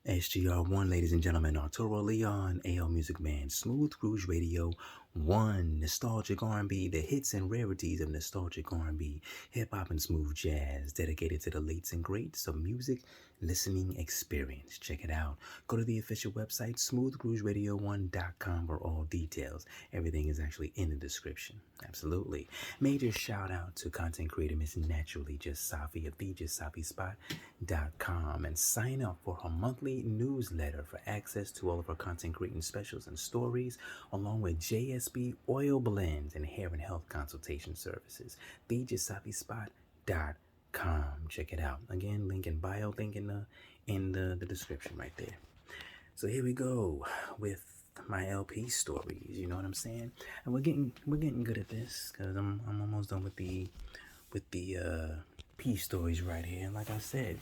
SGR1, ladies and gentlemen, Arturo Leon, AL Music Man, Smooth Rouge Radio 1, Nostalgic R&B, the hits and rarities of nostalgic R&B, hip-hop and smooth jazz, dedicated to the lates and greats of music listening experience. Check it out. Go to the official website, smoothrougeradio1.com for all details. Everything is actually in the description. Absolutely. Major shout out to content creator Miss Naturally Just Safi of thejustsafispot.com and sign up for her monthly newsletter for access to all of her content creating specials and stories, along with JSB oil blends and hair and health consultation services. thejustsafispot.com. Check it out. Again, link in bio, link in the description right there. So here we go with my LP stories. You know what I'm saying? And we're getting good at this because I'm almost done with the P stories right here. And like I said,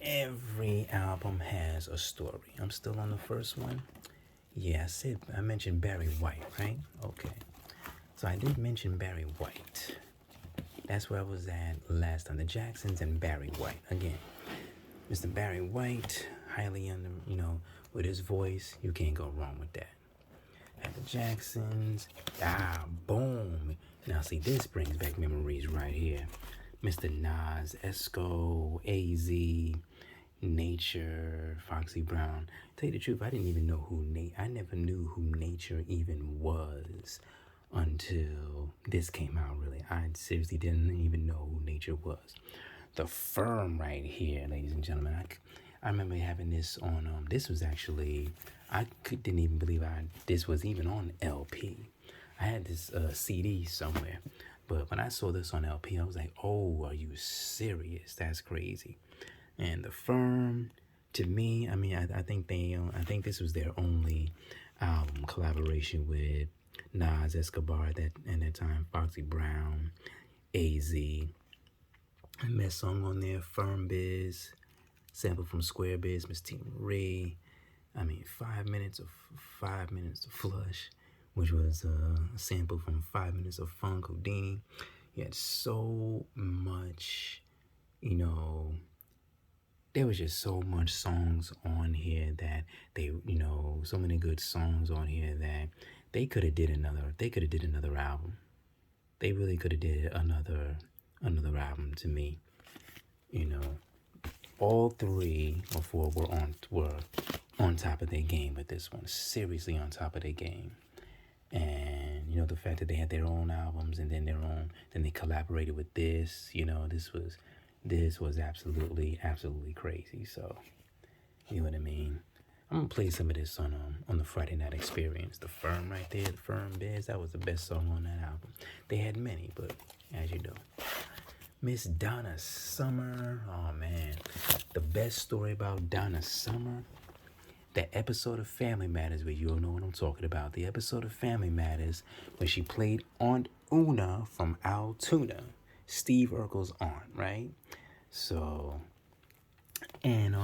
every album has a story. I'm still on the first one. Yeah, I mentioned Barry White, right? Okay. So I did mention Barry White. That's where I was at last time. The Jacksons and Barry White. Again, Mr. Barry White, highly with his voice, you can't go wrong with that. At the Jacksons, boom. Now see, this brings back memories right here. Mr. Nas, Esco, AZ, Nature, Foxy Brown. Tell you the truth, I didn't even know I never knew who Nature even was until this came out, really. I seriously didn't even know who Nature was. The Firm right here, ladies and gentlemen. I remember having this on, this was actually, didn't even believe this was even on LP. I had this CD somewhere, but when I saw this on LP, I was like, oh, are you serious? That's crazy. And The Firm, to me, I mean, I think this was their only album collaboration with Nas, Escobar at that time, Foxy Brown, AZ. And that song on there, Firm Biz, sample from Square Biz, Miss Tina Ray. I mean, 5 minutes of Flush, which was a sample from 5 minutes of Funk Houdini. You had so much, there was just so much songs on here that so many good songs on here that they could have did another album. They really could have did another album to me. All 3 or 4 were on top of their game with this one. Seriously on top of their game. And the fact that they had their own albums and then they collaborated with this, this was absolutely crazy. So, you know what I mean? I'm gonna play some of this on the Friday Night Experience. The Firm right there, the Firm Biz, that was the best song on that album. They had many, but as you know. Miss Donna Summer, oh man. The best story about Donna Summer, that episode of Family Matters where you all know what I'm talking about. The episode of Family Matters where she played Aunt Una from Altoona, Steve Urkel's aunt, right? So, and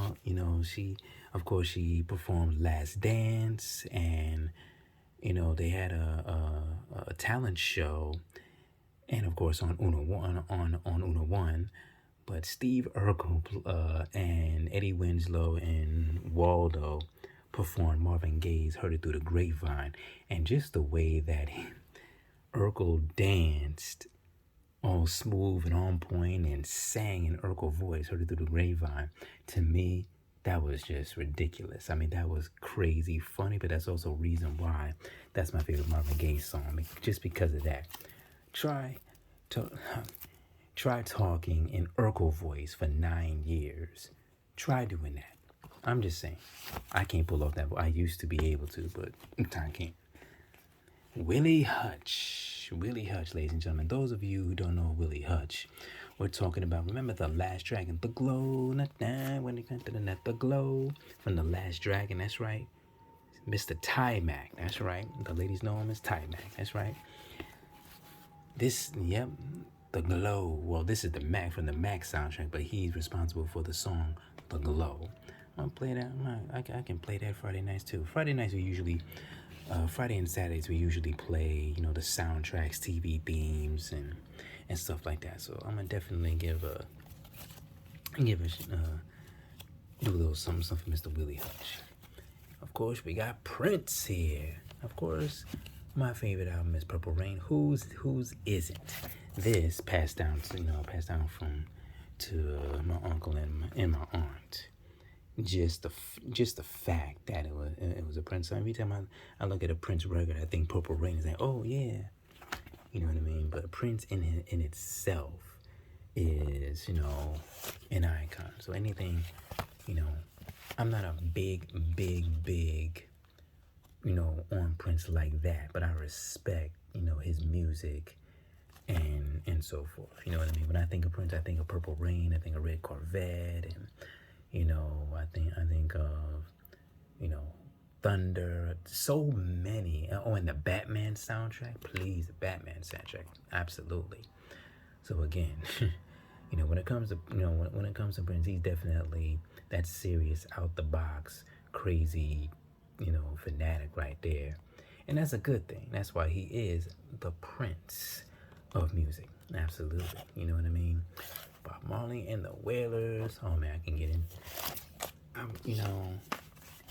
she performed Last Dance, and they had a talent show, and of course on Una One, but Steve Urkel and Eddie Winslow and Waldo performed Marvin Gaye's "Heard It Through the Grapevine," and just the way that Urkel danced, all smooth and on point, and sang in Urkel voice, "Heard It Through the Grapevine," to me, that was just ridiculous. I mean, that was crazy funny, but that's also reason why that's my favorite Marvin Gaye song, just because of that. Try talking in Urkel voice for 9 years. Try doing that. I'm just saying. I can't pull off that. I used to be able to, but I can't. Willie Hutch, ladies and gentlemen. Those of you who don't know Willie Hutch, we're talking about, remember The Last Dragon, The Glow, when they got to the Glow from The Last Dragon, that's right. Mr. Ty-Mac, that's right. The ladies know him as Ty-Mac, that's right. The Glow. Well, this is the Mac from the Mac soundtrack, but he's responsible for the song The Glow. I'm gonna play that. I can play that Friday nights too. Friday nights we usually, Friday and Saturdays we usually play, the soundtracks, TV themes, and stuff like that. So I'm gonna definitely give a do a little something, something for Mr. Willie Hutch. Of course, we got Prince here. Of course, my favorite album is Purple Rain. Whose isn't? This passed down from to my uncle and my aunt. Just the fact that it was a Prince song. Every time I look at a Prince record, I think Purple Rain is like, oh yeah, you know what I mean. But Prince in itself is an icon. So anything, I'm not a big on Prince like that, but I respect his music and so forth. You know what I mean? When I think of Prince, I think of Purple Rain, I think of Red Corvette, and I think of Thunder. So many. Oh, and the Batman soundtrack. Please, the Batman soundtrack. Absolutely. So again, when it comes to when it comes to Prince, he's definitely that serious, out the box, crazy, fanatic right there, and that's a good thing. That's why he is the Prince of music. Absolutely. You know what I mean? Bob Marley and the Wailers. Oh man, I can get in.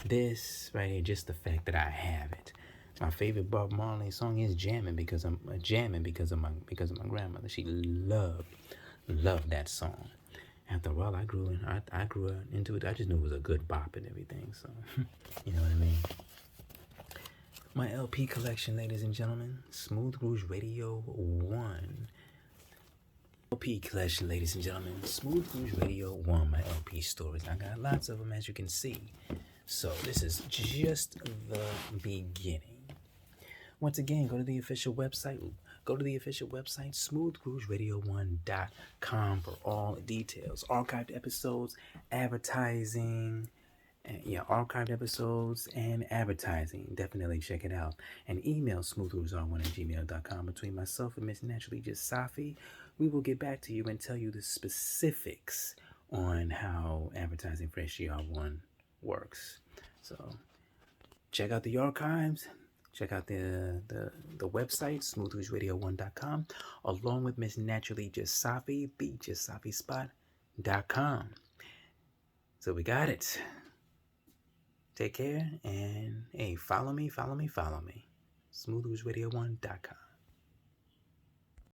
This right here, just the fact that I have it. My favorite Bob Marley song is "Jamming" because of my grandmother. She loved that song. After all, I grew into it. I just knew it was a good bop and everything. So, you know what I mean. My LP collection, ladies and gentlemen, Smooth Grooves Radio 1. LP collection, ladies and gentlemen, Smooth Grooves Radio 1, my LP stories. I got lots of them, as you can see. So this is just the beginning. Once again, go to the official website, smoothgroovesradio1.com for all details. Archived episodes, advertising, archived episodes and advertising. Definitely check it out. And email smoothgroovesr1@gmail.com. Between myself and Miss Naturally Just Safi, we will get back to you and tell you the specifics on how advertising for SGR1 works. So check out the archives. Check out the website, smoothgroovesradio1.com, along with Miss Naturally Just Safi, thejustsafispot.com. So we got it. Take care, and hey, follow me. Smoothgroovesradio1.com.